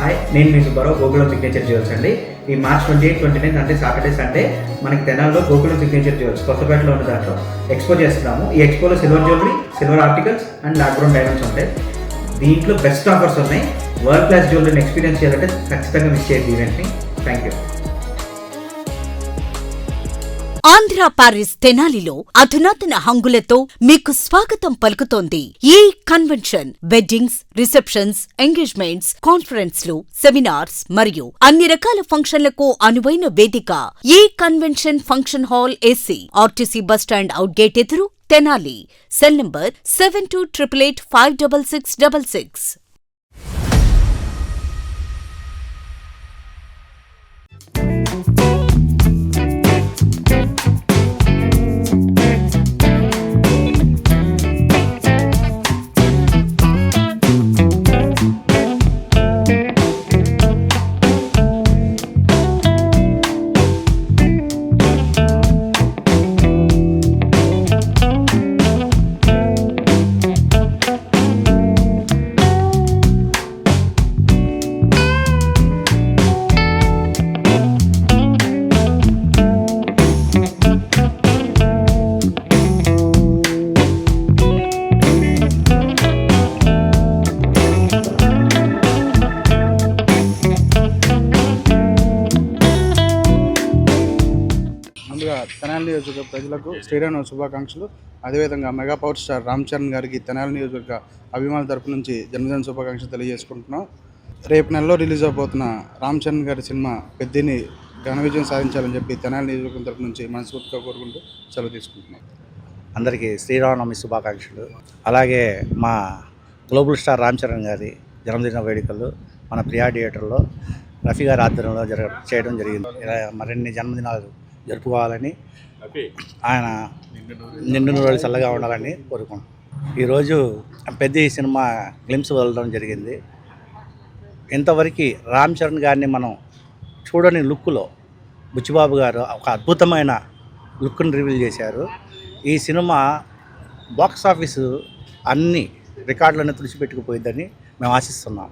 Hi, నేను మీ Subbarao, Gokulam signature jewels అండి. ఈ మార్చ్ 28, 29 అంటే సాటర్డే సండే మనకి తెనాల్లో గోకులం సిగ్నేచర్ జ్యువెల్స్ కొత్తపేటలో ఉన్న దాంట్లో ఎక్స్పో చేస్తున్నాము. ఈ ఎక్స్పోలో silver jewellery, silver articles and lab grown diamonds ఉంటాయి. దీంట్లో బెస్ట్ ఆఫర్స్ ఉన్నాయి. వరల్డ్ క్లాస్ జ్యువెలరీని ఎక్స్పీరియన్స్ చేయాలంటే ఖచ్చితంగా మిస్ చేయదు ఈవెంట్ని. Thank you. ఆంధ్ర పారిస్ తెనాలిలో అధునాతన హంగులతో మీకు స్వాగతం పలుకుతోంది ఈ కన్వెన్షన్. వెడ్డింగ్స్, రిసెప్షన్స్, ఎంగేజ్మెంట్స్, కాన్ఫరెన్స్లు, సెమినార్స్ మరియు అన్ని రకాల ఫంక్షన్లకు అనువైన వేదిక. ఈ convention function hall AC, RTC bus stand out gate ఎదురు, తెనాలి. Cell number 7288856666. తెనాలి నియోజకవర్గ ప్రజలకు శ్రీరామ శుభాకాంక్షలు. అదేవిధంగా mega power star Ram Charan గారికి తెనాలి నియోజకవర్గ అభిమానుల తరపు నుంచి జన్మదిన శుభాకాంక్షలు తెలియజేసుకుంటున్నాం. రేపు నెలలో రిలీజ్ అవబోతున్న రామ్ చరణ్ గారి సినిమా పెద్దిని ఘన విజయం సాధించాలని చెప్పి తెనాలి నియోజకవర్గం తరపు నుంచి మనస్ఫూర్తిగా కోరుకుంటూ సెలవు తీసుకుంటున్నాం. అందరికీ శ్రీరామనవమి శుభాకాంక్షలు. అలాగే మా గ్లోబల్ స్టార్ రామ్ చరణ్ గారి జన్మదిన వేడుకలు మన ప్రియా థియేటర్లో రఫీ గారి ఆధ్వర్యంలో చేయడం జరిగింది. మరిన్ని జన్మదినాలు జరుపుకోవాలని, ఆయన నిండు నూరేళ్ళు చల్లగా ఉండాలని కోరుకుంటున్నాం. ఈరోజు పెద్ద సినిమా గ్లిమ్స్ వదలడం జరిగింది. ఇంతవరకు రామ్ చరణ్ గారిని మనం చూడని లుక్లో బుచ్చిబాబు గారు ఒక అద్భుతమైన లుక్ను రివీల్ చేశారు. ఈ సినిమా బాక్స్ ఆఫీసు అన్ని రికార్డులను తుడిచిపెట్టుకుపోయిందని మేము ఆశిస్తున్నాం.